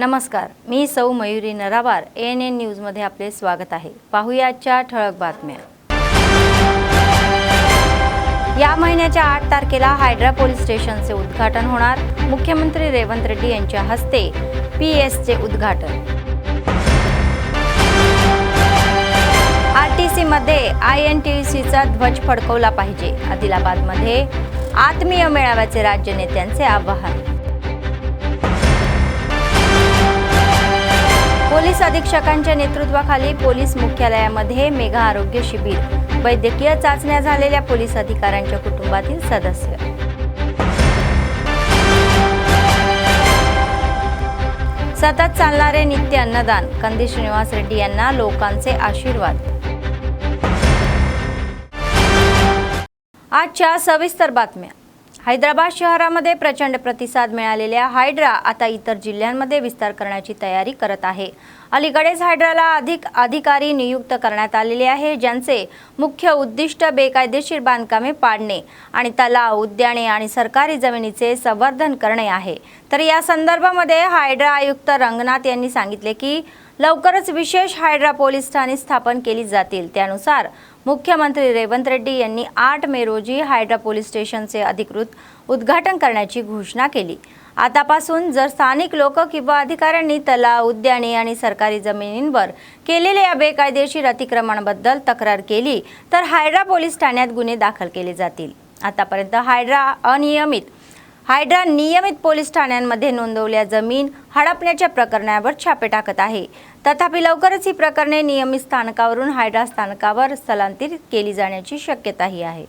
नमस्कार, मी सौ Mayuri नरावार ANN news मध्ये आपले स्वागत आहे। पाहूया आजच्या ठळक बातम्या। या महिन्याच्या 8 तारखेला हायड्रा पोलीस स्टेशनचे उद्घाटन होणार। मुख्यमंत्री रेवंत रेड्डी यांच्या हस्ते PS चे उद्घाटन। RTC मध्ये INTUCचा ध्वज फडकवला पाहिजे। आदिलाबाद मध्ये आत्मीय मेळाव्याचे राज्य नेत्यांचे आवाहन। पोलीस अधीक्षकांच्या नेतृत्वाखाली पोलीस मुख्यालयामध्ये मेगा आरोग्य शिबिर। वैद्यकीय चाचण्या झालेल्या पोलीस अधिकाऱ्यांच्या कुटुंबातील सदस्य। सतत चालणारे नित्य अन्नदान। कंदी श्रीनिवास रेड्डी यांना लोकांचे आशीर्वाद। आजच्या सविस्तर बातम्या। हैदराबाद शहरामध्ये प्रचंड प्रतिसाद मिळालेल्या हायड्रा आता इतर जिल्ह्यांमध्ये विस्तार करण्याची तयारी करत आहे। अलीकडेच हायड्राला अधिक अधिकारी नियुक्त करण्यात आलेले आहे, ज्यांचे मुख्य उद्दिष्ट बेकायदेशीर बांधकामे पाडणे आणि तलाव, उद्याने आणि सरकारी जमिनीचे संवर्धन करणे आहे। तर या संदर्भामध्ये हायड्रा आयुक्त रंगनाथ यांनी सांगितले की लवकरच विशेष हायड्रा पोलीस ठाणे स्थापन केली जातील। त्यानुसार मुख्यमंत्री रेवंत रेड्डी यांनी 8 मे रोजी हायड्रा पोलीस स्टेशनचे अधिकृत उद्घाटन करण्याची घोषणा केली। आतापासून जर स्थानिक लोक किंवा अधिकाऱ्यांनी तलाव, उद्याने आणि सरकारी जमिनींवर केलेल्या बेकायदेशीर अतिक्रमणाबद्दल तक्रार केली तर हायड्रा पोलीस ठाण्यात गुन्हे दाखल केले जातील। आतापर्यंत हायड्रा नियमित पोलीस ठाण्यांमध्ये नोंदवलेल्या जमीन हडपण्याच्या प्रकरणावर छापे टाकत आहे। तथापि लवकरच ही प्रकरणे नियमित स्थानकावरून हायड्रा स्थानकावर स्थलांतरित केली जाण्याची शक्यताही आहे।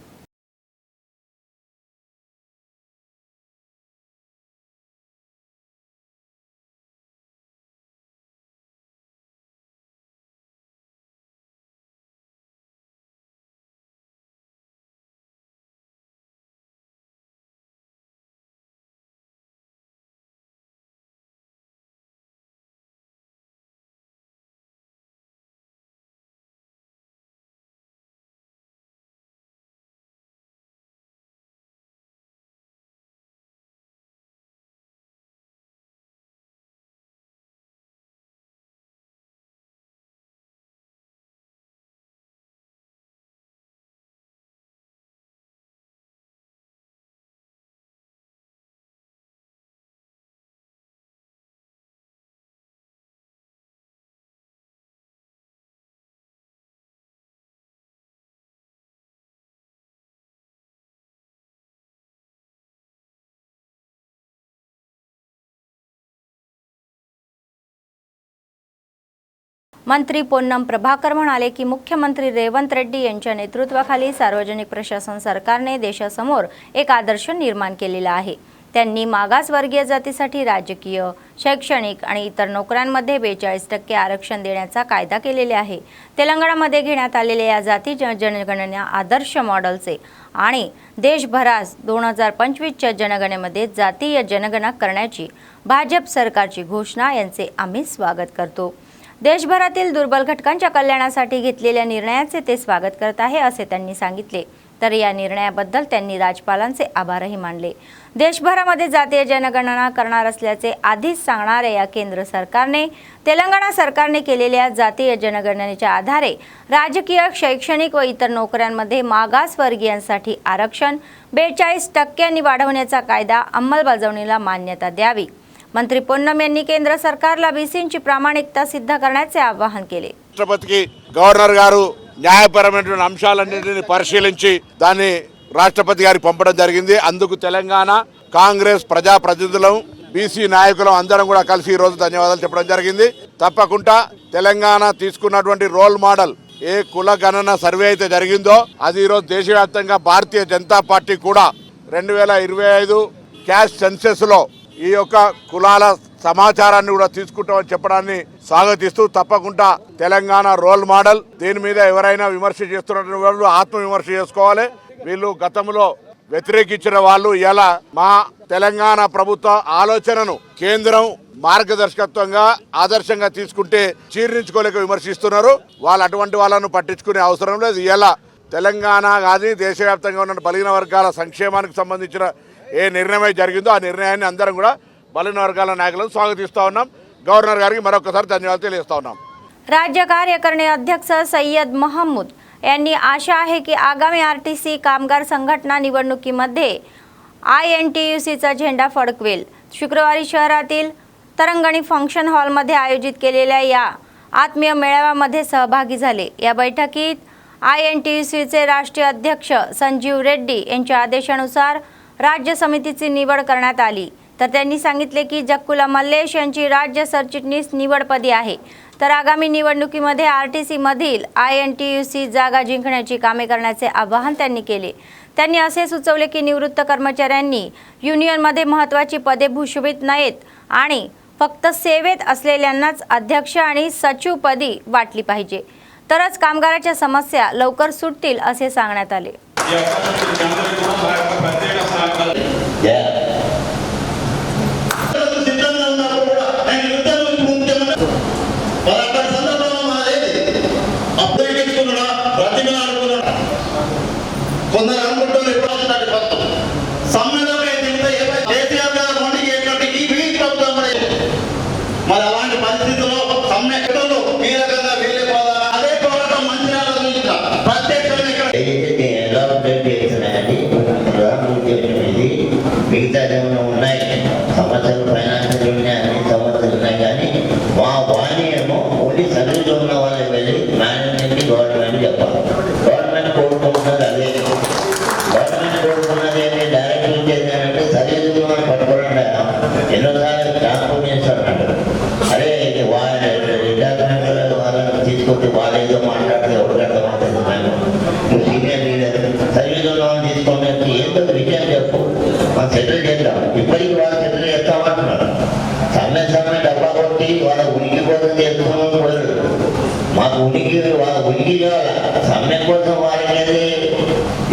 मंत्री पोन्नम प्रभाकर म्हणाले की मुख्यमंत्री रेवंत रेड्डी यांच्या नेतृत्वाखाली सार्वजनिक प्रशासन सरकारने देशासमोर एक आदर्श निर्माण केलेला आहे। त्यांनी मागासवर्गीय जातीसाठी राजकीय, शैक्षणिक आणि इतर नोकऱ्यांमध्ये 42% आरक्षण देण्याचा कायदा केलेला आहे। तेलंगणामध्ये घेण्यात आलेल्या या जाती जनगणना आदर्श मॉडेलचे आणि देशभरात 2025च्या जनगणनेमध्ये जातीय जनगणना करण्याची भाजप सरकारची घोषणा यांचे आम्ही स्वागत करतो। देशभरातील दुर्बल घटकांच्या कल्याणासाठी घेतलेल्या निर्णयाचे ते स्वागत करत आहे असे त्यांनी सांगितले। तर या निर्णयाबद्दल त्यांनी राज्यपालांचे आभारही मानले। देशभरामध्ये जातीय जनगणना करणार असल्याचे आधीच सांगणाऱ्या या केंद्र सरकारने तेलंगणा सरकारने केलेल्या जातीय जनगणनेच्या आधारे राजकीय, शैक्षणिक व इतर नोकऱ्यांमध्ये मागासवर्गीयांसाठी आरक्षण 42% वाढवण्याचा कायदा अंमलबजावणीला मान्यता द्यावी। मंत्री पोन्नम यांनी केंद्र सरकारला BCची प्रामाणिकता सिद्ध करण्याचे आवाहन केले। రాష్ట్రపతికి గవర్నర్ గారు న్యాయపరమైన అంశాలన్నింటిని పరిశీలించి దాన్ని రాష్ట్రపతి గారికి పంపడం జరిగింది। అందుకు తెలంగాణ కాంగ్రెస్ ప్రజా ప్రతినిధులు BC నాయకులు అందరం కూడా కలిసి ఈ రోజు ధన్యవాదాలు చెప్పడం జరిగింది। తప్పకుండా తెలంగాణ తీసుకున్నటువంటి రోల్ మోడల్ ఏ కుల గణన సర్వే అయితే జరిగిందో అది ఈ రోజు దేశవ్యాప్తంగా భారతీయ జనతా పార్టీ కూడా 2025 క్యాస్ట్ సెన్సెస్ లో ఈ యొక్క కులాల సమాచారాన్ని కూడా తీసుకుంటామని చెప్పడాన్ని స్వాగతిస్తూ తప్పకుండా తెలంగాణ రోల్ మోడల్ దీని మీద ఎవరైనా విమర్శ చేస్తున్నటువంటి వాళ్ళు ఆత్మవిమర్శ చేసుకోవాలి। వీళ్ళు గతంలో వ్యతిరేకించిన వాళ్ళు ఇలా మా తెలంగాణ ప్రభుత్వ ఆలోచనను కేంద్రం మార్గదర్శకత్వంగా ఆదర్శంగా తీసుకుంటే చీర్నించుకోలేక విమర్శిస్తున్నారు। వాళ్ళు అటువంటి వాళ్ళను పట్టించుకునే అవసరం లేదు। ఇలా తెలంగాణ కానీ దేశవ్యాప్తంగా ఉన్న బలహీన వర్గాల సంక్షేమానికి సంబంధించిన ఏ నిర్ణయం జరిగిందో ఆ నిర్ణయాన్ని అందరం కూడా బలహీన వర్గాల నాయకులను స్వాగతిస్తూ ఉన్నాం। గవర్నర్ గారికి మరొకసారి ధన్యవాదాలు తెలియజేస్తా ఉన్నాం. राज्य कार्यकारिणी अध्यक्ष सय्यद महमूद यांनी आशा आहे की आगामी आरटीसी कामगार संघटना निवडणुकीमध्ये INTUCचा झेंडा फडकवेल. शुक्रवारी शहरातील तरंगणी फंक्शन हॉलमध्ये आयोजित केलेल्या या आत्मीय मेळाव्यामध्ये सहभागी झाले. या बैठकीत INTUCचे राष्ट्रीय अध्यक्ष संजीव रेड्डी यांच्या आदेशानुसार राज्य समितीची निवड करण्यात आली. तर त्यांनी सांगितले की जक्कुला मल्लेश यांची राज्य सरचिटणीस निवडपदी आहे. तर आगामी निवडणुकीमध्ये RTC मधील INTUC जागा जिंकण्याची कामे करण्याचे आवाहन त्यांनी केले. त्यांनी असे सुचवले की निवृत्त कर्मचाऱ्यांनी युनियनमध्ये महत्त्वाची पदे भूषवित नाहीत आणि फक्त सेवेत असलेल्यांनाच अध्यक्ष आणि सचिवपदी वाटली पाहिजे, तरच कामगाराच्या समस्या लवकर सुटतील असे सांगण्यात आले. కొందరు అనుకుంటారు ఎప్పుడు వస్తున్నాడు మొత్తం సమ్మెలోకి దిగితే కేసీఆర్ గారు మొండికి ఏంటంటే ఈ వీక్ ప్రభుత్వం మరి అలాంటి పరిస్థితుల్లో సమ్మె ఎక్కడో ఈ రకంగా వెళ్ళిపోదా అదే పోరాటం మంచిర్యాల చూసిన ప్రత్యక్షంగా మిగతా ఏమైనా ఉన్నాయి సమస్యలు ఫైనాన్షియల్ ఉన్నాయి, అన్ని సమస్యలు ఉన్నాయి. కానీ వాణి ఏమో ఓన్లీ సర్వీస్ ఉన్న వాళ్ళకి వెళ్ళి మేనేజ్మెంట్ గవర్నమెంట్ చెప్పాలి. గవర్నమెంట్ కోరుకుంటున్నది అదే. గవర్నమెంట్ కోరుకున్నది ఏంటి? డైరెక్ట్ చేశానంటే సర్వీస్ మనం పట్టుకోండి. ఎన్నోసార్లు ట్రాన్స్పోర్ట్ చేస్తాడు అరే రిటైర్మెంట్ వాళ్ళని తీసుకొచ్చి వాళ్ళు ఏదో మాట్లాడితే ఎవరికి అర్థమవుతుంది. మేము సీనియర్ లీడర్ సర్వీస్ ఉన్న వాళ్ళని తీసుకోవడానికి ఏదో విషయం చెప్పు, మనం సెటిల్ చేద్దాం. ఇప్పటికీ వాళ్ళు సెటిల్ చేస్తామంటున్నారు. సమ్మె డబ్బా కొట్టి వాళ్ళ ఉనికి కోసం చేస్తున్నాం కూడా. మాకు వాళ్ళ ఉనికి కావాలి. సమ్మె కోసం వాళ్ళకి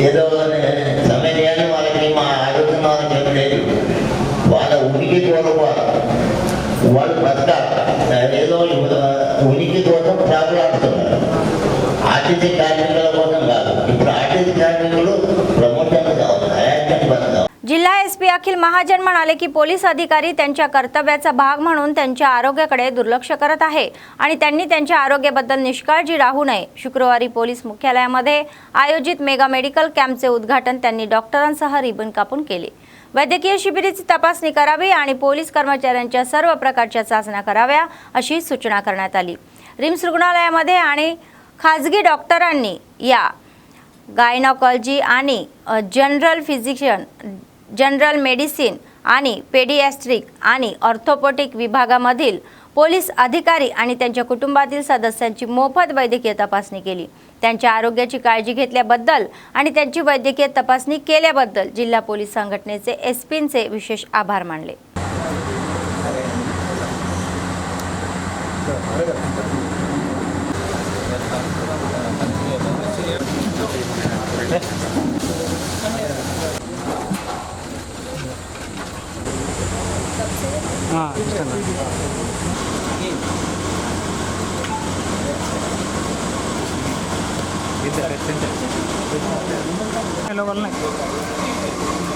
ఏదో సమ్మె చేయాలని వాళ్ళకి మా ఆలోచన వాళ్ళకి ఏం లేదు. వాళ్ళ ఉనికి కోరుకోవాలి. వాళ్ళు బతకాలి. ఏదో ఉనికి కోసం ప్రాకులాడుతున్నారు. ఆర్టీసీ కార్మికుల కోసం కాదు. ఇప్పుడు ఆర్టీసీ కార్మికులు ప్రమోషన్ కావాలి, హయాన్ని బంద్ కావాలి. जिल्हा SP अखिल महाजन म्हणाले की पोलीस अधिकारी त्यांच्या कर्तव्याचा भाग म्हणून त्यांच्या आरोग्याकडे दुर्लक्ष करत आहे आणि त्यांनी त्यांच्या आरोग्याबद्दल निष्काळजी राहू नये. शुक्रवारी पोलीस मुख्यालयामध्ये आयोजित मेगा मेडिकल कॅम्पचे उद्घाटन त्यांनी डॉक्टरांसह रिबन कापून केले. वैद्यकीय शिबिराची तपासणी करावी आणि पोलीस कर्मचाऱ्यांच्या सर्व प्रकारच्या चाचण्या कराव्या अशी सूचना करण्यात आली. रिम्स रुग्णालयामध्ये आणि खाजगी डॉक्टरांनी या गायनॉकॉलॉजी आणि जनरल फिजिशियन, जनरल मेडिसिन आणि पेडियाट्रिक आणि ऑर्थोपेडिक विभागामधील पोलीस अधिकारी आणि त्यांच्या कुटुंबातील सदस्यांची मोफत वैद्यकीय तपासणी केली. त्यांच्या आरोग्याची काळजी घेतल्याबद्दल आणि त्यांची वैद्यकीय तपासणी केल्याबद्दल जिल्हा पोलीस संघटनेचे SPंचे विशेष आभार मानले.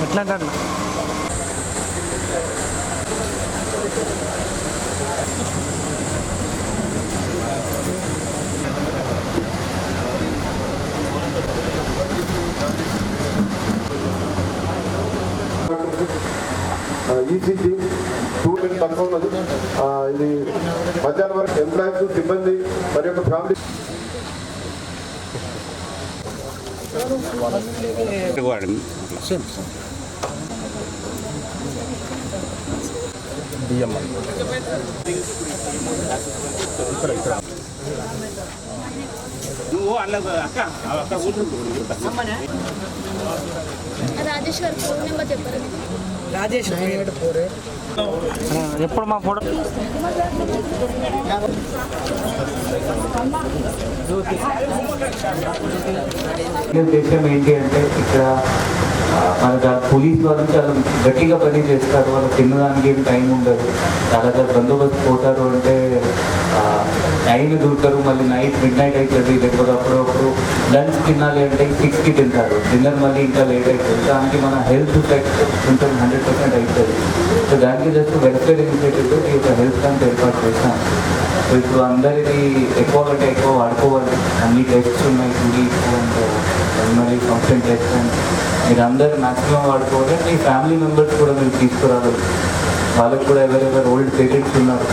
ఎట్లా కాదు ECG 2 మినిట్ తక్కువ ఉన్నది. ఇది మధ్యాహ్నం వరకు ఎంప్లాయీస్, సిబ్బంది మరి యొక్క ఫ్యామిలీ రాజేష్ గారు ఫోన్ నెంబర్ చెప్పారు. రాజేష్ ఎప్పుడు మా ఫోటో దేశం ఏంటి అంటే ఇక్కడ మన పోలీస్ వాళ్ళు చాలా గట్టిగా పని చేస్తారు. వాళ్ళు తినడానికి ఏం టైం ఉండదు. చాలా బందోబస్తు పోతారు అంటే టైం దొరకరు, మళ్ళీ మిడ్ నైట్ అవుతుంది, లేకపోతే అప్పుడప్పుడు లంచ్ తినాలి అంటే 6కి తింటారు, డిన్నర్ మళ్ళీ ఇంకా లేట్ అవుతుంది. దానికి మన హెల్త్ ఎఫెక్ట్ కొంచెం 100% అవుతుంది. సో దానికి జస్ట్ వెల్ఫేర్ ఇనిషియేటివ్తో ఈ యొక్క హెల్త్ క్యాంప్ ఏర్పాటు చేస్తాం. సో ఇప్పుడు అందరికీ ఎక్కువ కంటే ఎక్కువ వాడుకోవాలి, అన్ని టెస్ట్స్ ఉన్నాయి, గుడి మళ్ళీ ఫంక్షన్ టెస్ట్ అని మీరు అందరూ మ్యాక్సిమం వాడుకోవాలి. మీ ఫ్యామిలీ మెంబర్స్ కూడా మీరు తీసుకురావాలి, వాళ్ళకు కూడా ఎవరెవరు ఓల్డ్ పేరెంట్స్ ఉన్నారు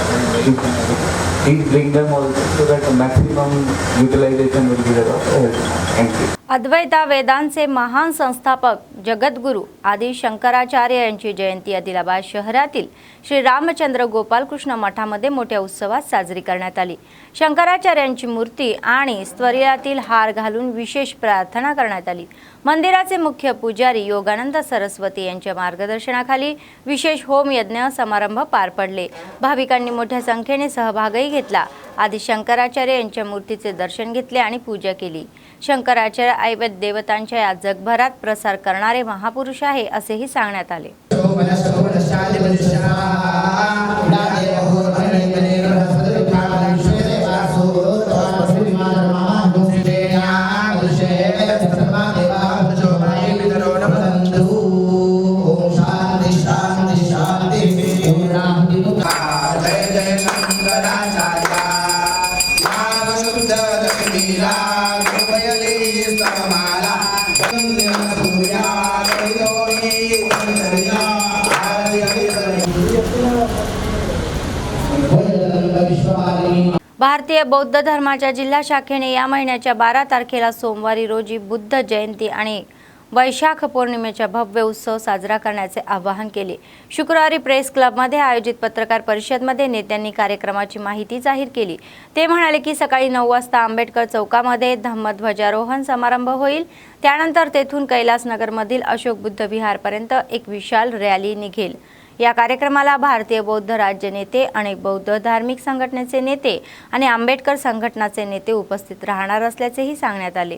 please bring them also so that maximum utilization will be there of health. Thank you. Advaita वेदांतचे महान संस्थापक जगद्गुरू आदि शंकराचार्य यांची जयंती आदिलाबाद शहरातील श्री रामचंद्र गोपालकृष्ण मठामध्ये मोठ्या उत्सवात साजरी करण्यात आली. शंकराचार्यांची मूर्ती आणि स्तवरीयातील हार घालून विशेष प्रार्थना करण्यात आली. मंदिराचे मुख्य पुजारी योगानंद सरस्वती यांच्या मार्गदर्शनाखाली विशेष होम यज्ञ समारंभ पार पडले. भाविकांनी मोठ्या संख्येने सहभागही घेतला. आदि शंकराचार्य यांच्या मूर्तीचे दर्शन घेतले आणि पूजा केली. शंकराचार्य ऐवत देवतांच्या या जगभरात प्रसार करणारे महापुरुष आहे असेही सांगण्यात आले. भारतीय बौद्ध धर्माच्या जिल्हा शाखेने या महिन्याच्या 12 तारखेला सोमवारी रोजी बुद्ध जयंती आणि वैशाख पौर्णिमेचा भव्य उत्सव साजरा करण्याचे आवाहन केले. शुक्रवारी प्रेस क्लबमध्ये आयोजित पत्रकार परिषदेमध्ये नेत्यांनी कार्यक्रमाची माहिती जाहीर केली. ते म्हणाले की सकाळी 9 वाजता आंबेडकर चौकामध्ये धम्मध्वजारोहण समारंभ होईल. त्यानंतर तेथून कैलासनगरमधील अशोक बुद्ध विहारपर्यंत एक विशाल रॅली निघेल. या कार्यक्रमाला भारतीय बौद्ध राज्य नेते, अनेक बौद्ध धार्मिक संघटनेचे नेते आणि आंबेडकर संघटनाचे नेते उपस्थित राहणार असल्याचेही सांगण्यात आले.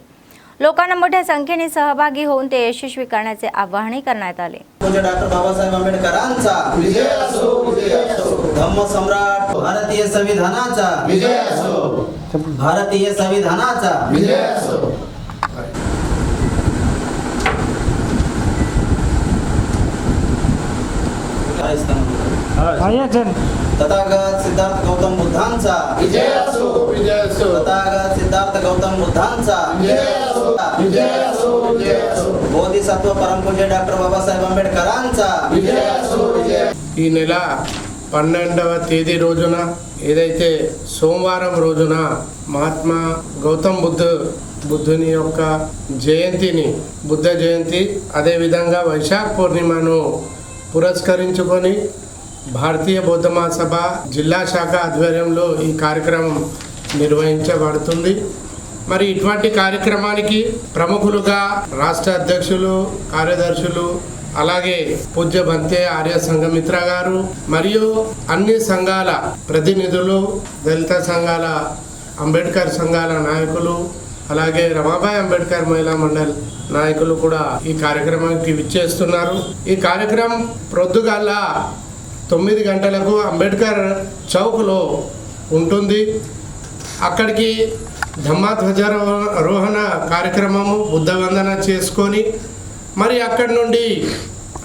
लोकांना मोठ्या संख्येने सहभागी होऊन ते यशस्वी करण्याचे आवाहनही करण्यात आले. डॉक्टर बाबासाहेब आंबेडकरांचा विजय असो, विजय असो. धम्मसम्राट भारतीय संविधानाचा विजय असो, भारतीय संविधानाचा विजय असो. तथागत सिद्धार्थ गौतम बुद्धांचा विजय असो, विजय असो. तथागत सिद्धार्थ गौतम बुद्धांचा विजय असो, विजय असो, विजय असो. बोधिसत्व परमपूज्य डॉक्टर बाबासाहेब आंबेडकरांचा विजय असो, विजय. ఈ నెల 12వ తేదీ రోజున ఏదైతే సోమవారం రోజున మహాత్మా గౌతమ్ బుద్ధుని యొక్క జయంతిని బుద్ధ జయంతి అదేవిధంగా వైశాఖ పూర్ణిమను పురస్కరించుకొని భారతీయ బౌద్ధ మహాసభ జిల్లా శాఖ ఆధ్వర్యంలో ఈ కార్యక్రమం నిర్వహించబడుతుంది. మరి ఇటువంటి కార్యక్రమానికి ప్రముఖులుగా రాష్ట్ర అధ్యక్షులు, కార్యదర్శులు, అలాగే పూజ్య బంతే ఆర్య సంఘమిత్ర గారు మరియు అన్ని సంఘాల ప్రతినిధులు, దళిత సంఘాల, అంబేద్కర్ సంఘాల నాయకులు, అలాగే రమాబాయి అంబేద్కర్ మహిళా మండల్ నాయకులు కూడా ఈ కార్యక్రమానికి విచ్చేస్తున్నారు. ఈ కార్యక్రమం ప్రొద్దుగాల 9 గంటలకు అంబేద్కర్ చౌక్లో ఉంటుంది. అక్కడికి ధమ్మధ్వజారోహణ కార్యక్రమము, బుద్ధ వందన చేసుకొని మరి అక్కడి నుండి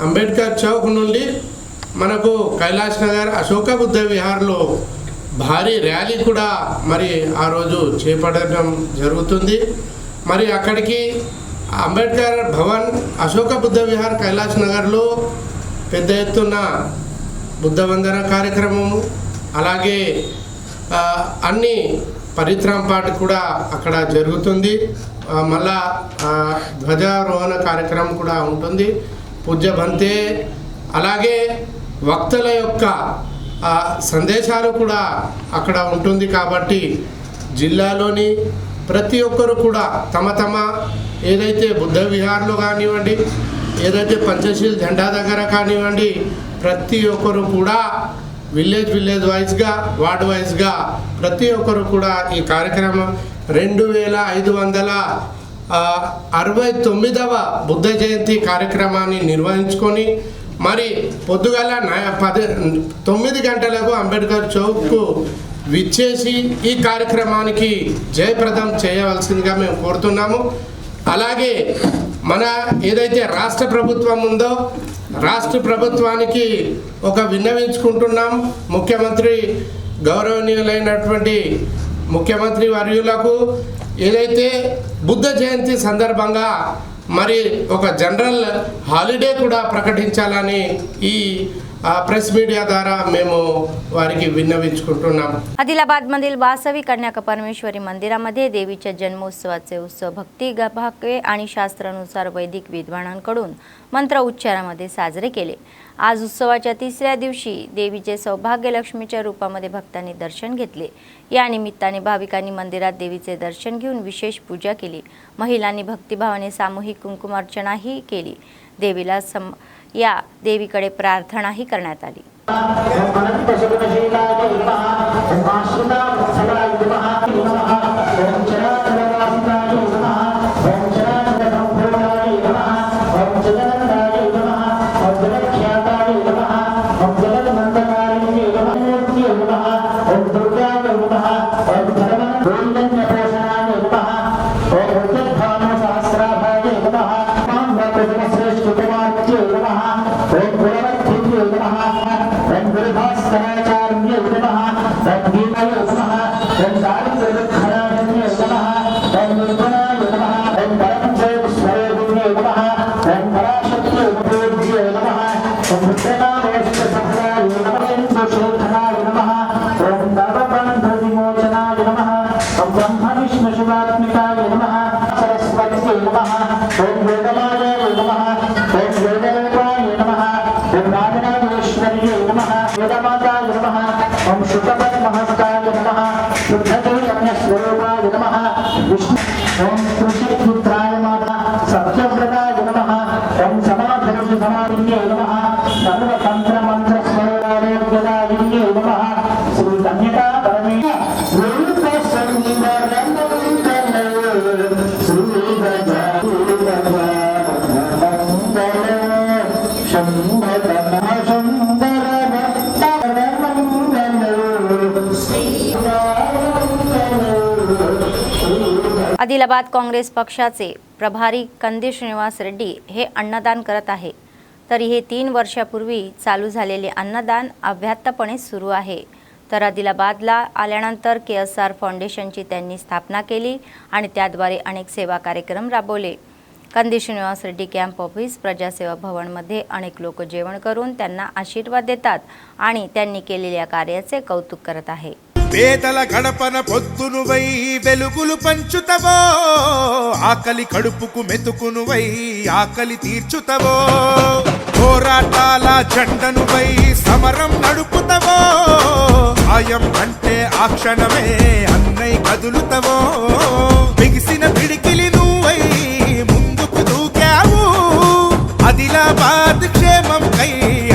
అంబేద్కర్ చౌక్ నుండి మనకు కైలాష్ నగర్ అశోక బుద్ధ విహార్లో భారీ ర్యాలీ కూడా మరి ఆ రోజు చేపట్టడం జరుగుతుంది. మరి అక్కడికి అంబేద్కర్ భవన్, అశోక బుద్ధ విహార్, కైలాష్ నగర్లో పెద్ద ఎత్తున బుద్ధ వందన కార్యక్రమము, అలాగే అన్ని పరిత్రాం పాట కూడా అక్కడ జరుగుతుంది. మళ్ళా ధ్వజారోహణ కార్యక్రమం కూడా ఉంటుంది. పూజ్య బంతే అలాగే వక్తల యొక్క సందేశాలు కూడా అక్కడ ఉంటుంది. కాబట్టి జిల్లాలోని ప్రతి ఒక్కరు కూడా తమ తమ ఏదైతే బుద్ధ విహార్లో కానివ్వండి, ఏదైతే పంచశీల్ జెండా దగ్గర కానివ్వండి, ప్రతి ఒక్కరు కూడా విలేజ్ వైజ్గా, వార్డు వైజ్గా ప్రతి ఒక్కరు కూడా ఈ కార్యక్రమం 2569వ బుద్ధ జయంతి కార్యక్రమాన్ని నిర్వహించుకొని మరి పొద్దుగల 9 గంటలకు అంబేద్కర్ చౌక్కు విచ్చేసి ఈ కార్యక్రమానికి జయప్రదం చేయవలసిందిగా మేము కోరుతున్నాము. అలాగే మన ఏదైతే రాష్ట్ర ప్రభుత్వం ఉందో రాష్ట్ర ప్రభుత్వానికి ఒక విన్నవించుకుంటున్నాం. ముఖ్యమంత్రి గౌరవనీయులైనటువంటి ముఖ్యమంత్రి వర్యులకు ఏదైతే బుద్ధ జయంతి సందర్భంగా మరి ఒక జనరల్ హాలిడే కూడా ప్రకటించాలని ఈ ప్రెస్ మీడియా ద్వారా మేము वारी विन्नविंచుకుంటున్నాం. आदिलाबाद मधील वासवी कन्या परमेश्वरी मंदिरामध्ये देवीच्या जन्मोत्सवाचे उत्सव भक्ती भाकवे आणि शास्त्रानुसार वैदिक विद्वानांकडून मंत्र उच्चारामध्ये साजरे केले. आज उत्सवाच्या तिसऱ्या दिवशी देवीचे सौभाग्यलक्ष्मीच्या रूपामध्ये भक्तांनी दर्शन घेतले. या निमित्ताने भाविकांनी मंदिरात देवीचे दर्शन घेऊन विशेष पूजा केली. महिलांनी भक्तिभावाने सामूहिक कुंकुमार्चनाही केली. देवीला या देवीकडे प्रार्थनाही करण्यात आली. आदिलाबाद काँग्रेस पक्षाचे प्रभारी कंदी श्रीनिवास रेड्डी हे अन्नदान करत आहे. तरी हे 3 वर्षापूर्वी चालू झालेले अन्नदान अव्याहतपणे सुरू आहे. तर आदिलाबादला आल्यानंतर KSR फाउंडेशनची त्यांनी स्थापना केली आणि त्याद्वारे अनेक सेवा कार्यक्रम राबवले. कंदी श्रीनिवास रेड्डी कॅम्प ऑफिस प्रजासेवा भवनमध्ये अनेक लोक जेवण करून त्यांना आशीर्वाद देतात आणि त्यांनी केलेल्या कार्याचे कौतुक करत आहे. పేదల గడపన పొద్దునువై వెలుగులు పంచుతవో ఆకలి కడుపుకు మెతుకునువై ఆకలి తీర్చుతవో పోరాటాల జెండనువై సమరం నడుపుతవో ఆయం అంటే ఆ క్షణమే అన్నై కదులుతవో బిగిసిన పిడికిలి నువ్వై ముందుకు దూకావు ఆదిలాబాద్ క్షేమం కై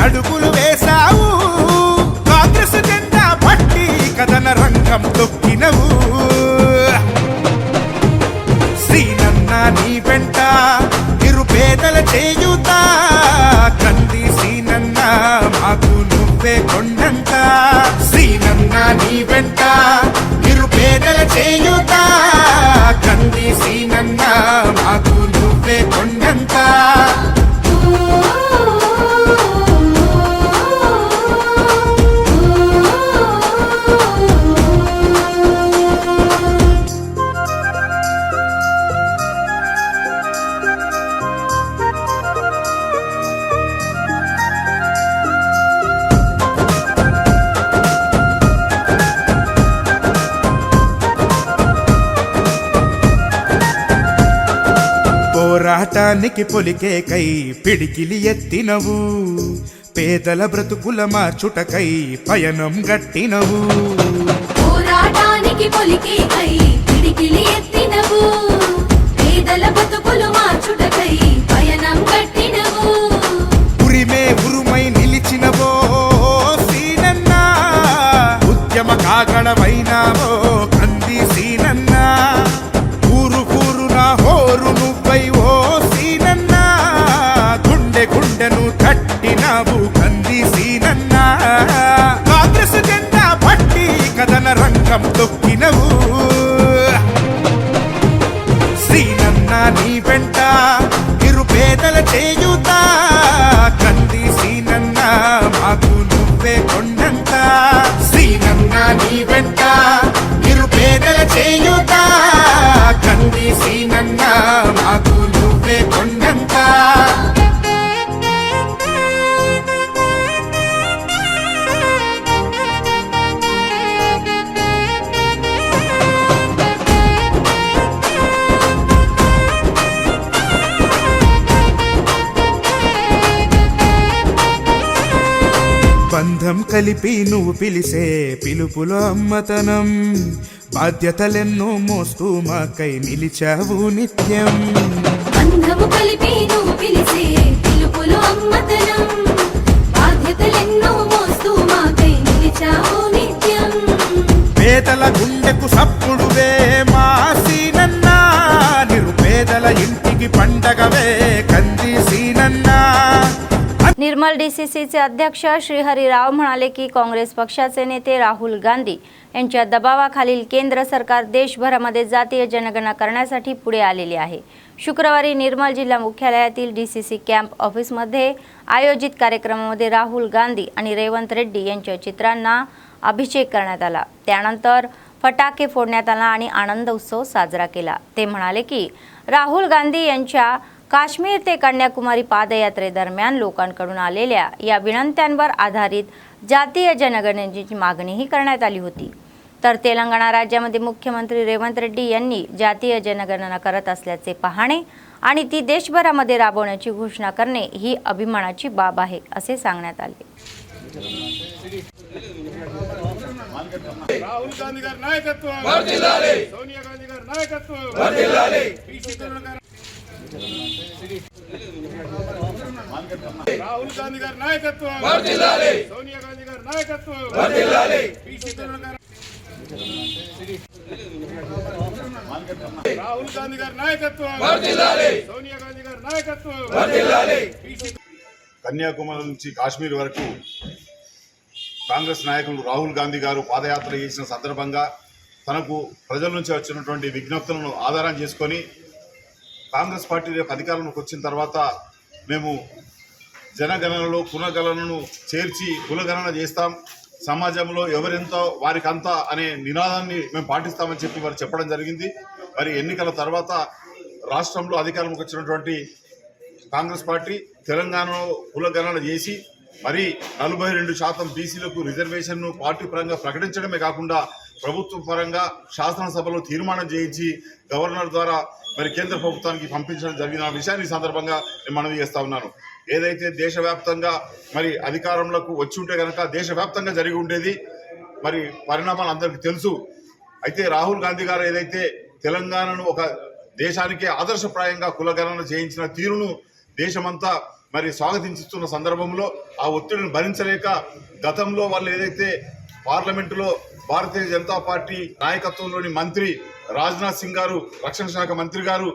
అడుగులు వేసావు కాంగ్రెస్ జెండా పట్టి కదన రంగం తొక్కినవు శ్రీనన్న నీ వెంట నిరుపేదల చేయుత కంది శ్రీనన్న మాకు నువ్వే కొండంత శ్రీనన్న నీ వెంట నిరుపేదల చేయుత కంది శ్రీనన్న మాకు నువ్వే కొండంత పోరాటానికి పొలికే కై పిడికిలి ఎత్తినవు పేదల బ్రతుకుల మార్చుటకై పయనం గట్టినవు పోరాటానికి పొలికే కై పిడికిలి ఎత్తినవు పేదల బ్రతుకులు మార్చుటకై పయనం గట్టినవు ఉరిమే ఉరుమై నిలిచినవో సీనన్న ఉద్యమ కాగడవైనావో కంది సీనన్న ఊరు కూరున హోరు నువ్వై ఓ సీనన్న గుండె గుండెను తట్టినావు కంది సీనన్న కాంగ్రెస్ జెండా పట్టి కదన వెంట నిరుపేదల చేయూత కంది సీనన్న మాకు నువ్వే కొండంత సీనన్న నీ వెంట నిరుపేదల చేయూత కంది సీనన్న మాకు నువ్వే కొండంత బంధం కలిపి నువ్వు పిలిసే పిలుపులో అమ్మతనం బాధ్యతలెన్నో మోస్తూ మాకై నిలిచావు నిత్యం బంధము కలిపి నువ్వు పిలిసే పిలుపులో అమ్మతనం బాధ్యతలెన్నో మోస్తూ మాకై నిలిచావు నిత్యం పేదల గుండెకు సప్పుడువే మా సీనన్నా నిరుపేదల ఇంటికి పండగవే कंदी सीनन्ना। निर्मल डीसीसीचे अध्यक्ष श्रीहरीराव म्हणाले की काँग्रेस पक्षाचे नेते राहुल गांधी यांच्या दबावाखालील केंद्र सरकार देशभरामध्ये जातीय जनगणना करण्यासाठी पुढे आलेले आहे। शुक्रवारी निर्मल जिल्हा मुख्यालयातील डीसीसी कॅम्प ऑफिसमध्ये आयोजित कार्यक्रमामध्ये राहुल गांधी आणि रेवंत रेड्डी यांच्या चित्रांना अभिषेक करण्यात आला। त्यानंतर फटाके फोडण्यात आला आणि आनंद उत्सव साजरा केला। ते म्हणाले की राहुल गांधी यांच्या काश्मीर ते कन्याकुमारी पादयात्रेदरम्यान लोकांकडून आलेल्या या विनंत्यांवर आधारित जातीय जनगणनेची मागणीही करण्यात आली होती। तर तेलंगणा राज्यामध्ये मुख्यमंत्री रेवंत रेड्डी यांनी जातीय जनगणना करत असल्याचे पाहणे आणि ती देशभरामध्ये राबवण्याची घोषणा करणे ही अभिमानाची बाब आहे असे सांगण्यात आले। राहुल गांधी गाరి నాయకత్వం వర్ధిల్లాలి, సోనియా గాంధీ గారి నాయకత్వం వర్ధిల్లాలి, రాహుల్ గాంధీ గారి నాయకత్వం వర్ధిల్లాలి, సోనియా గాంధీ గారి నాయకత్వం వర్ధిల్లాలి, రాహుల్ గాంధీ గారి నాయకత్వం వర్ధిల్లాలి, సోనియా గాంధీ గారి నాయకత్వం వర్ధిల్లాలి। కన్యాకుమారి నుంచి కాశ్మీర్ వరకు కాంగ్రెస్ నాయకులు రాహుల్ గాంధీ గారు పాదయాత్ర చేసిన సందర్భంగా తనకు ప్రజల నుంచి వచ్చినటువంటి విజ్ఞప్తులను ఆధారం చేసుకొని కాంగ్రెస్ పార్టీ రేపు అధికారంలోకి వచ్చిన తర్వాత మేము జనగణనలో కులగణనను చేర్చి కులగణన చేస్తాం, సమాజంలో ఎవరెంతో వారికంతా అనే నినాదాన్ని మేము పాటిస్తామని చెప్పి వారు చెప్పడం జరిగింది। మరి ఎన్నికల తర్వాత రాష్ట్రంలో అధికారంలోకి వచ్చినటువంటి కాంగ్రెస్ పార్టీ తెలంగాణలో కులగణన చేసి మరి 42% బీసీలకు రిజర్వేషన్ను పార్టీ పరంగా ప్రకటించడమే కాకుండా ప్రభుత్వ పరంగా శాసనసభలో తీర్మానం చేయించి గవర్నర్ ద్వారా మరి కేంద్ర ప్రభుత్వానికి పంపించడం జరిగిన విషయాన్ని సందర్భంగా నేను మనవి చేస్తా ఉన్నాను। ఏదైతే దేశవ్యాప్తంగా మరి అధికారంలోకి వచ్చి ఉంటే కనుక దేశవ్యాప్తంగా జరిగి ఉండేది, మరి పరిణామాలు అందరికీ తెలుసు। అయితే రాహుల్ గాంధీ గారు ఏదైతే తెలంగాణను ఒక దేశానికే ఆదర్శప్రాయంగా కులగణన చేయించిన తీరును దేశమంతా మరి స్వాగతించుతున్న సందర్భంలో ఆ ఒత్తిడిని భరించలేక గతంలో వాళ్ళు ఏదైతే పార్లమెంటులో భారతీయ జనతా పార్టీ నాయకత్వంలోని మంత్రి రాజ్నాథ్ సింగ్ గారు, రక్షణ శాఖ మంత్రి గారు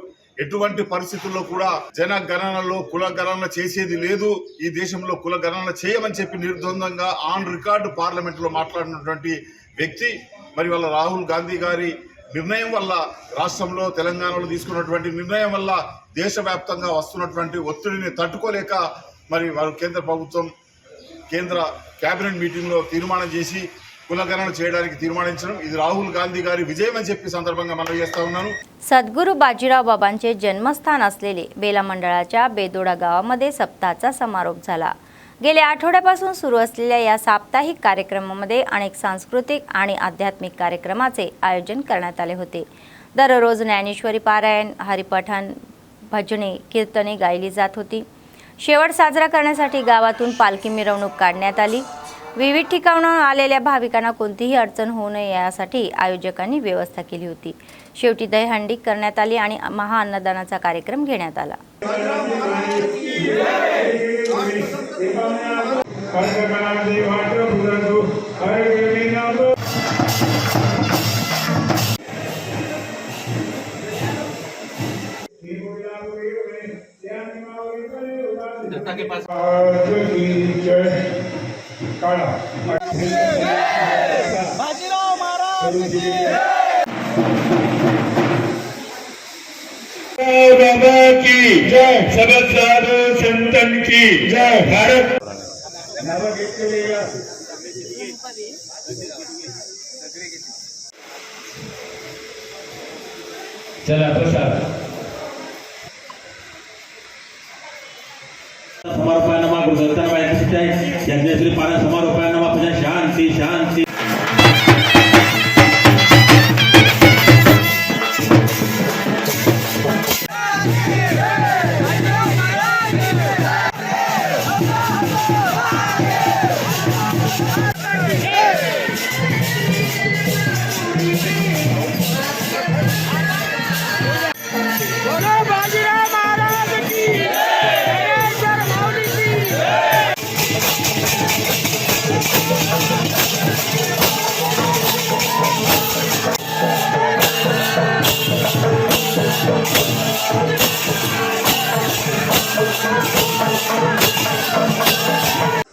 ఎటువంటి పరిస్థితుల్లో కూడా జనగణనలో కులగణన చేసేది లేదు, ఈ దేశంలో కులగణన చేయమని చెప్పి నిర్ద్వందంగా ఆన్ రికార్డు పార్లమెంటులో మాట్లాడినటువంటి వ్యక్తి మరి వాళ్ళ రాహుల్ గాంధీ గారి నిర్ణయం వల్ల రాష్ట్రంలో తెలంగాణలో తీసుకున్నటువంటి నిర్ణయం వల్ల దేశవ్యాప్తంగా వస్తున్నటువంటి ఒత్తిడిని తట్టుకోలేక మరి వారు కేంద్ర ప్రభుత్వం కేంద్ర కేబినెట్ మీటింగ్లో తీర్మానం చేసి కులగణన చేయడానికి తీర్మానించడం ఇది రాहुल गांधी గారి విజయం అని చెప్పి సందర్భంగా మనం చేస్తా ఉన్నాను। सद्गुरू बाजीराव बाबांचे जन्मस्थान असलेले बेला मंडळाच्या बेदोडा गावामध्ये सप्ताहाचा समारोप झाला। गेल्या आठवड्यापासून सुरू असलेल्या या साप्ताहिक कार्यक्रमामध्ये अनेक सांस्कृतिक आणि आध्यात्मिक कार्यक्रमाचे आयोजन करण्यात आले होते। दररोज ज्ञानेश्वरी पारायण, हरिपठण, भजने, कीर्तने गायली जात होती। शेवट साजरा करण्यासाठी गावातून पालखी मिरवणूक काढण्यात आली। विविध ठिकाणाहून आलेल्या भाविकांना कोणतीही अडचण होऊ नये यासाठी आयोजकांनी व्यवस्था केली होती। शेवटी दहीहंडी करण्यात आली आणि महाअन्नदानाचा कार्यक्रम घेण्यात आला। बाजीराव महाराज की की जय, सब साधु संतन की जय। भारत चला प्रसाद समारोपायनमा गुरुदत्तांना उपस्थित आहे। यज्ञश्री पारा समारोपायनमा पूजा शांती शांती। बोलो बाजीराव महाराज की जय, माऊली की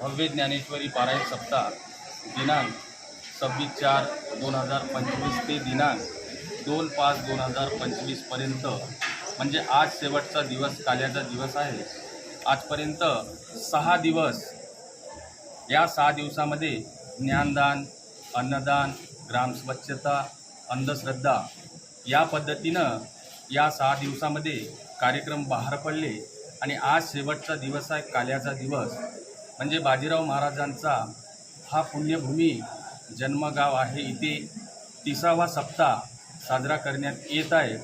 भव्य ज्ञानेश्वरी पारायण सप्ताह दिनांक 26/4/2025 ते दिनांक 2/5/2025 पर्यंत, म्हणजे आज शेवटचा दिवस काल्याचा दिवस आहे। आजपर्यंत 6 दिवस, या 6 दिवसामध्ये ज्ञानदान, अन्नदान, ग्रामस्वच्छता, अंधश्रद्धा या पद्धतीनं या 6 दिवसामध्ये कार्यक्रम पार पडले आणि आज शेवटचा दिवस आहे काल्याचा दिवस, म्हणजे बाजीराव महाराजांचा हा पुण्यभूमी जन्मगाव आहे। इथे 30वा सप्ताह साजरा करण्यात येत आहे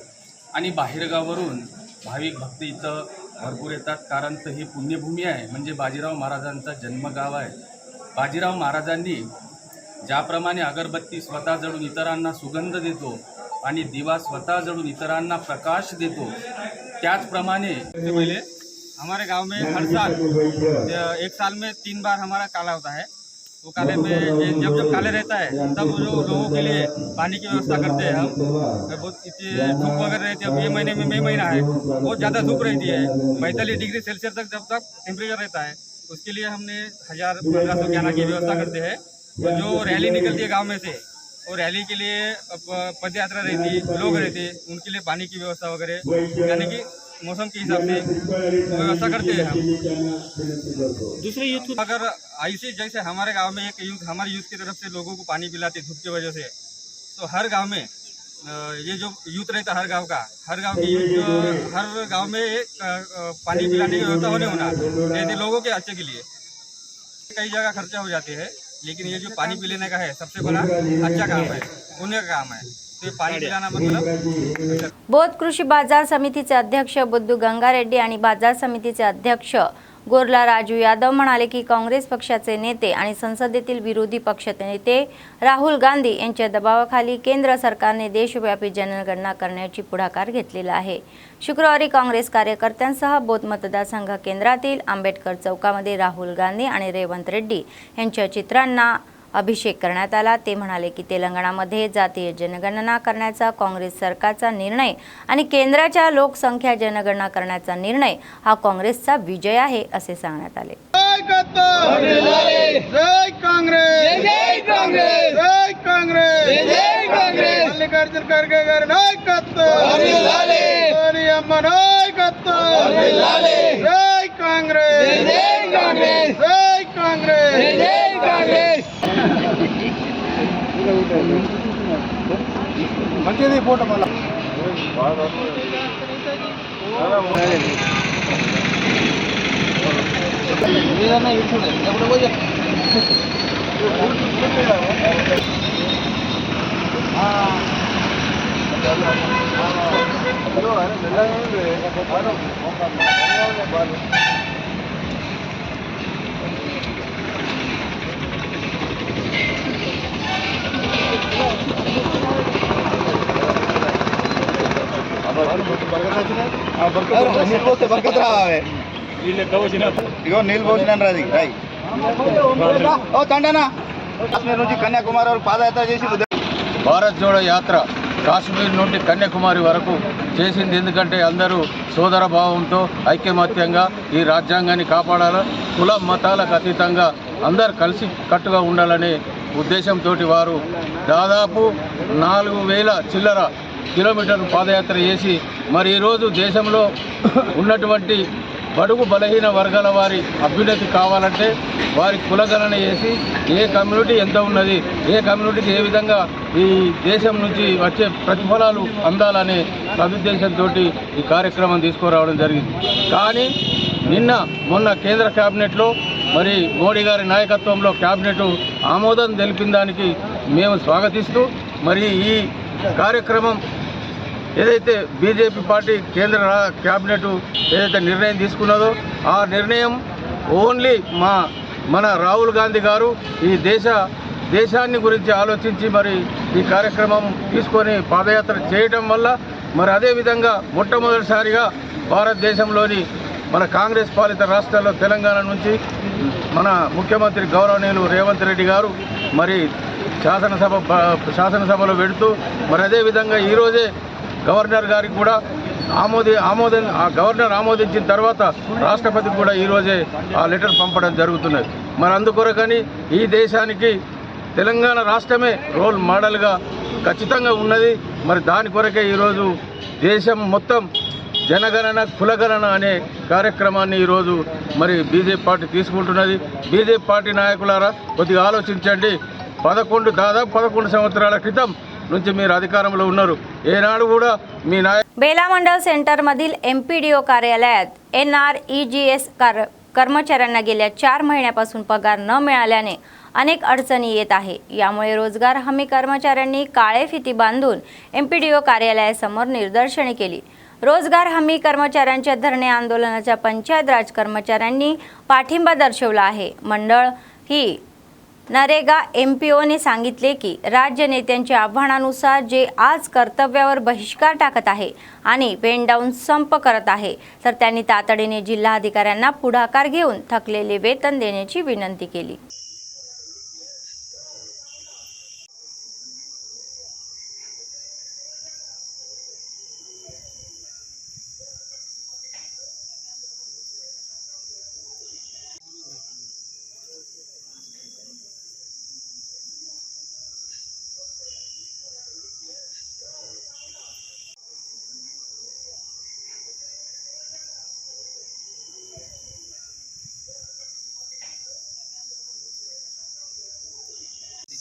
आणि बाहेरगावावरून भाविक भक्त इथं भरपूर येतात, कारण तर ही पुण्यभूमी आहे, म्हणजे बाजीराव महाराजांचा जन्मगाव आहे। बाजीराव महाराजांनी ज्याप्रमाणे अगरबत्ती स्वतः जळून इतरांना सुगंध देतो आणि दिवा स्वतः जळून इतरांना प्रकाश देतो, त्याचप्रमाणे पहले हमारे गांव में हर साल एक साल में 3 बार हमारा काला होता है। तो काले में जब काले रहता है तब जो लोगों के लिए पानी की व्यवस्था करते हैं हम। बहुत इतनी धूप वगैरह रहती है, अब ये महीने में मई महीना है, बहुत ज़्यादा धूप रहती है, 45 डिग्री सेल्सियस तक जब तक टेम्परेचर रहता है, उसके लिए हमने 1000-1500 ज्ञाना की व्यवस्था करते हैं। तो जो रैली निकलती है गाँव में से, और रैली के लिए पद यात्रा रहती है, लोग रहते हैं, उनके लिए पानी की व्यवस्था वगैरह, यानी कि मौसम के हिसाब से व्यवस्था करते हैं हम। दूसरे यूथ अगर ऐसे जैसे हमारे गांव में एक यूथ, हमारे यूथ की तरफ से लोगों को पानी पिलाते धूप की वजह से, तो हर गांव में ये जो यूथ रहता है, हर गांव की यूथ, हर गांव में एक पानी पिलाने की व्यवस्था होना ऐसे लोगों के अच्छे के लिए। कई जगह खर्चा हो जाते हैं, लेकिन ये जो पानी पिलाने का है सबसे बड़ा अच्छा काम है, पुण्य का काम है। तो पाणी पिलाना मतलब बोध कृषी बाजार समितीचे अध्यक्ष बुद्धू गंगारेड्डी आणि बाजार समितीचे अध्यक्ष गोरला राजू यादव म्हणाले की काँग्रेस पक्षाचे नेते आणि संसदेतील विरोधी पक्षनेते राहुल गांधी यांच्या दबावाखाली केंद्र सरकारने देशव्यापी जनगणना करण्याची पुढाकार घेतलेला आहे। शुक्रवारी काँग्रेस कार्यकर्त्यांसह बोध मतदारसंघ केंद्रातील आंबेडकर चौकामध्ये राहुल गांधी आणि रेवंत रेड्डी यांच्या चित्रांना अभिषेक करण्यात आला। ते म्हणाले की तेलंगणामध्ये जातीय जनगणना करण्याचा काँग्रेस सरकारचा निर्णय आणि केंद्राच्या लोकसंख्या जनगणना करण्याचा निर्णय हा काँग्रेसचा विजय आहे असे सांगण्यात आले। जय कांग्रेस, जय कांग्रेस, जय कांग्रेस, जय कांग्रेस, मल्लिकार्जुन खरगे गारी नायकत्व, सोनिया अम्मा नायकत्व, जय कांग्रेस, जय कांग्रेस, जय कांग्रेस, जय कांग्रेस। మంచిది ఫోటో మళ్ళా మీదన్నా ఇచ్చుడే ఎప్పుడు పోయి నీళ్ళు పోస్తే బరకత్ రావే ఇగో నీళ్ళు పోసిన రాది రాయి ఓ తండనా కాశ్మీర్ నుంచి కన్యాకుమారి వరకు పాదయాత్ర చేసి భారత్ జోడో యాత్ర కాశ్మీర్ నుండి కన్యాకుమారి వరకు చేసింది ఎందుకంటే అందరూ సోదర భావంతో ఐక్యమత్యంగా ఈ రాజ్యాంగాన్ని కాపాడాలి, కుల మతాలకు అతీతంగా అందరు కలిసి కట్టుగా ఉండాలనే ఉద్దేశంతో వారు దాదాపు 4000 చిల్లర కిలోమీటర్లు పాదయాత్ర చేసి మరి ఈరోజు దేశంలో ఉన్నటువంటి బడుగు బలహీన వర్గాల వారి అభ్యున్నతి కావాలంటే వారి కులగణన చేసి ఏ కమ్యూనిటీ ఎంత ఉన్నది, ఏ కమ్యూనిటీకి ఏ విధంగా ఈ దేశం నుంచి వచ్చే ప్రతిఫలాలు అందాలనే సదుద్దేశంతో ఈ కార్యక్రమం తీసుకురావడం జరిగింది. కానీ మొన్న కేంద్ర క్యాబినెట్లో మరి మోడీ గారి నాయకత్వంలో క్యాబినెట్ ఆమోదం తెలిపిన దానికి మేము స్వాగతిస్తూ మరి ఈ కార్యక్రమం ఏదైతే బీజేపీ పార్టీ కేంద్ర క్యాబినెట్ ఏదైతే నిర్ణయం తీసుకున్నదో ఆ నిర్ణయం ఓన్లీ మన రాహుల్ గాంధీ గారు ఈ దేశాన్ని గురించి ఆలోచించి మరి ఈ కార్యక్రమం తీసుకొని పాదయాత్ర చేయడం వల్ల మరి అదేవిధంగా మొట్టమొదటిసారిగా భారతదేశంలోని మన కాంగ్రెస్ పాలిత రాష్ట్రాల్లో తెలంగాణ నుంచి మన ముఖ్యమంత్రి గౌరవనీయులు రేవంత్ రెడ్డి గారు మరి శాసనసభలో పెడుతూ మరి అదేవిధంగా ఈరోజే గవర్నర్ గారికి కూడా గవర్నర్ ఆమోదించిన తర్వాత రాష్ట్రపతికి కూడా ఈరోజే ఆ లెటర్ పంపడం జరుగుతున్నది. మరి అందుకొరకని ఈ దేశానికి తెలంగాణ రాష్ట్రమే రోల్ మోడల్గా ఖచ్చితంగా ఉన్నది. మరి దాని కొరకే ఈరోజు దేశం మొత్తం జనగణన కులగణన అనే కార్యక్రమాన్ని ఈరోజు మరి బీజేపీ పార్టీ తీసుకుంటున్నది. బీజేపీ పార్టీ నాయకులారా కొద్దిగా ఆలోచించండి. దాదాపు 11 సంవత్సరాల क्रिతం నుంచి మీరు अधिकारांలో उన్నారు. ఏనాడు కూడా మీ बेला मंडळ सेंटरमधील MPDO कार्यालयात NREGS कर्मचाऱ्यांना गेल्या 4 महिन्यापासून पगार न मिळाल्याने अनेक अडचणी येत आहे. यामुळे रोजगार हमी कर्मचाऱ्यांनी काळे फिती बांधून MPDO कार्यालयासमोर निदर्शने केली. रोजगार हमी कर्मचाऱ्यांच्या धरणे आंदोलनाच्या पंचायत राज कर्मचाऱ्यांनी पाठिंबा दर्शवला आहे. मंडळ ही नरेगा MPOने सांगितले की राज्य नेत्यांच्या आव्हानानुसार जे आज कर्तव्यावर बहिष्कार टाकत आहे आणि पेन डाऊन संप करत आहे तर त्यांनी तातडीने जिल्हाधिकाऱ्यांना पुढाकार घेऊन थकलेले वेतन देण्याची विनंती केली.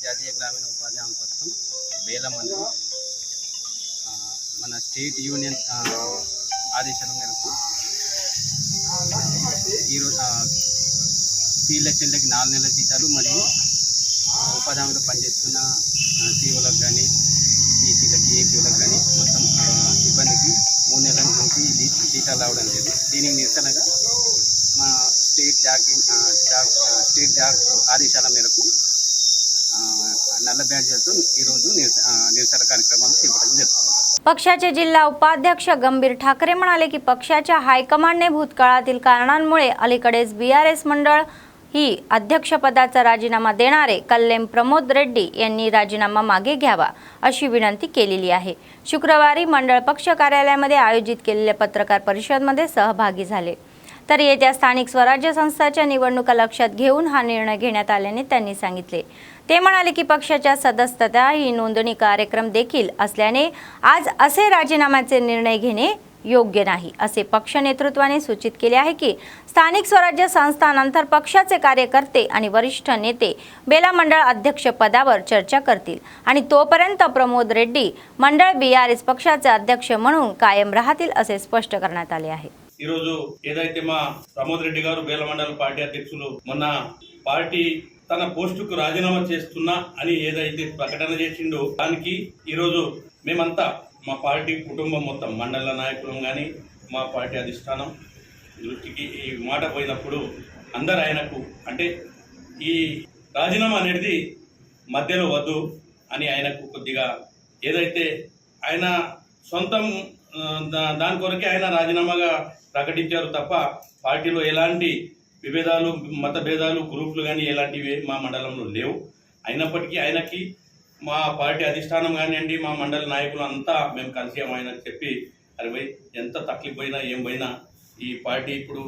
జాతీయ గ్రామీణ ఉపాధి హామీ పథకం బేల మండలం మన స్టేట్ యూనియన్ ఆదేశాల మేరకు ఈరోజు ఫీల్డ్ అసిస్టెంట్లకి 4 నెలల జీతాలు మరియు ఉపాధి హామీలో పనిచేస్తున్న COలకు కానీ ఈసీలకి ఏపీలకు కానీ మొత్తం సిబ్బందికి 3 నెలల నుంచి జీతాలు రావడం లేదు. దీనికి నిరసనగా మా స్టేట్ జాగ్ ఆదేశాల మేరకు నల్ల బ్యాడ్జీలతో ఈరోజు నిరసన కార్యక్రమాలు చేపట్టడం జరుగుతుంది. पक्षाचे जिल्हा उपाध्यक्ष गंभीर ठाकरे म्हणाले की पक्षाच्या हायकमांडने भूतकाळातील कारणांमुळे अलीकडेच BRS मंडळ ही अध्यक्षपदाचा राजीनामा देणारे कल्लेम प्रमोद रेड्डी यांनी राजीनामा मागे घ्यावा अशी विनंती केलेली आहे. शुक्रवारी मंडळ पक्ष कार्यालयामध्ये आयोजित केलेल्या पत्रकार परिषदेमध्ये सहभागी झाले. तर येत्या स्थानिक स्वराज्य संस्थांच्या निवडणुका लक्षात घेऊन हा निर्णय घेण्यात आल्याने त्यांनी सांगितले. ते म्हणाले की पक्षाच्या सदस्यता ही नोंदणी कार्यक्रम देखील असल्याने आज असे राजीनाम्याचे निर्णय घेणे योग्य नाही असे पक्ष नेतृत्वाने सूचित केले आहे की स्थानिक स्वराज्य संस्थांनंतर पक्षाचे कार्यकर्ते आणि वरिष्ठ नेते बेला मंडळ अध्यक्ष पदावर चर्चा करतील आणि तोपर्यंत प्रमोद रेड्डी मंडळ BRS पक्षाचे अध्यक्ष म्हणून कायम राहतील असे स्पष्ट करण्यात आले आहे. ఈ రోజు ఏదైతే మా ప్రమోద్ రెడ్డి గారు బేల మండల పార్టీ అధ్యక్షులు మొన్న పార్టీ తన పోస్టుకు రాజీనామా చేస్తున్నా అని ఏదైతే ప్రకటన చేసిండో దానికి ఈరోజు మేమంతా మా పార్టీ కుటుంబం మొత్తం మండల నాయకులం కానీ మా పార్టీ అధిష్టానం దృష్టికి ఈ మాట పోయినప్పుడు అందరు ఆయనకు అంటే ఈ రాజీనామా అనేది మధ్యలో వద్దు అని ఆయనకు కొద్దిగా ఏదైతే ఆయన సొంతం దాని కొరకే ఆయన రాజీనామాగా ప్రకటించారు తప్ప పార్టీలో ఎలాంటి విభేదాలు మత భేదాలు గ్రూపులు కానీ ఎలాంటివి మా మండలంలో లేవు. అయినప్పటికీ ఆయనకి మా పార్టీ అధిష్టానం కానివ్వండి మా మండల నాయకులు అంతా మేము కలిసి ఆయనకు చెప్పి అరే భయ్ ఎంత తక్లీఫ్ పోయినా ఏం పోయినా ఈ పార్టీ ఇప్పుడు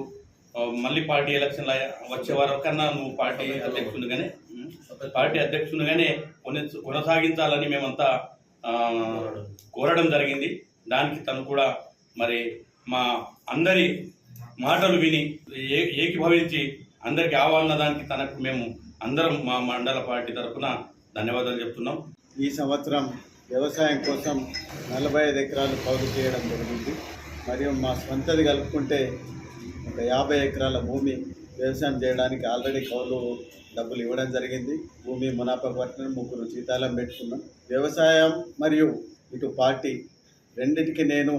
మళ్ళీ పార్టీ ఎలక్షన్లు వచ్చే వరకన్నా నువ్వు పార్టీ అధ్యక్షునిగానే కొనసాగించాలని మేమంతా కోరడం జరిగింది. దానికి తను కూడా మరి మా అందరి మాటలు విని ఏకీభవించి అందరికి ఆహ్వాన దానికి తనకు మేము అందరం మా మండల పార్టీ తరఫున ధన్యవాదాలు చెప్తున్నాం. ఈ సంవత్సరం వ్యవసాయం కోసం 45 ఎకరాలు కౌలు చేయడం జరిగింది. మరియు మా స్వంతది కలుపుకుంటే ఒక 50 ఎకరాల భూమి వ్యవసాయం చేయడానికి ఆల్రెడీ కౌలు డబ్బులు ఇవ్వడం జరిగింది. భూమి మునాఫాకు పట్టిన 3 జీతాలం పెట్టుకున్నాం. వ్యవసాయం మరియు ఇటు పార్టీ రెండిటికి నేను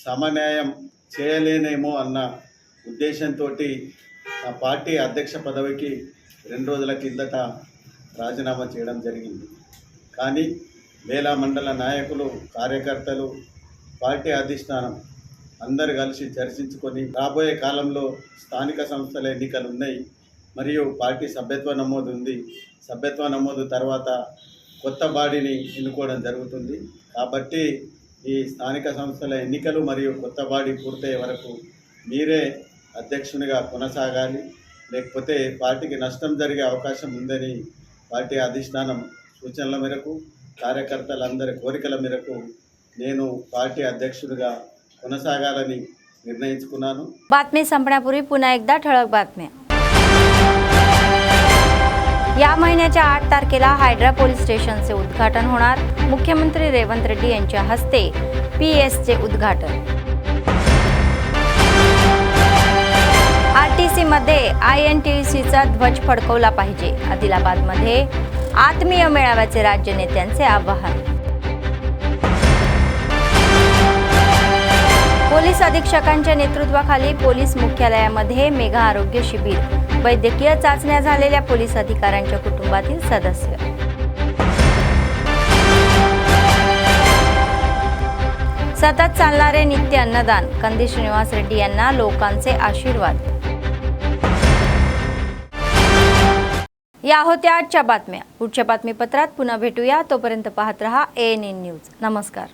సమన్యాయం చేయలేనేమో అన్న ఉద్దేశంతో నా పార్టీ అధ్యక్ష పదవికి 2 రోజుల కిందట రాజీనామా చేయడం జరిగింది. కానీ వేలా మండల నాయకులు, కార్యకర్తలు, పార్టీ అధిష్టానం అందరు కలిసి చర్చించుకొని రాబోయే కాలంలో స్థానిక సంస్థల ఎన్నికలు ఉన్నాయి మరియు పార్టీ సభ్యత్వ నమోదు ఉంది. సభ్యత్వ నమోదు తర్వాత కొత్త బాడీని ఎన్నుకోవడం జరుగుతుంది. కాబట్టి ఈ స్థానిక సంస్థల ఎన్నికలు మరియు కొత్త బాడీ పూర్తయ్యే వరకు మీరే అధ్యక్షునిగా కొనసాగాలి, లేకపోతే పార్టీకి నష్టం జరిగే అవకాశం ఉందని పార్టీ అధిష్టానం సూచనల మేరకు, కార్యకర్తలందరి కోరికల మేరకు నేను पार्टी अध्यक्षుడిగా కొనసాగాలని निर्णయించుకున్నాను. बातमी संपण्यापूर्वी पुन्हा एकदा ठळक बातम्या. या महिन्याच्या 8 तारखेला हायड्रा पोलीस स्टेशनचे उद्घाटन होणार. मुख्यमंत्री रेवंत रेड्डी यांच्या हस्ते पीएसचे उद्घाटन. आरटीसी मध्ये INTUCचा ध्वज फडकवला पाहिजे. आदिलाबादमध्ये आत्मीय मेळाव्याचे राज्य नेत्यांचे आवाहन. पोलीस अधीक्षकांच्या नेतृत्वाखाली पोलीस मुख्यालयामध्ये मेगा आरोग्य शिबिर. वैद्यकीय चाचण्या झालेल्या पोलीस अधिकाऱ्यांच्या कुटुंबातील सदस्य. सतत चालणारे नित्य अन्नदान. कंदी श्रीनिवास रेड्डी यांना लोकांचे आशीर्वाद. या होत्या आजच्या बातम्या. पुढच्या बातमीपत्रात पुन्हा भेटूया. तोपर्यंत पाहत रहा ANN न्यूज. नमस्कार.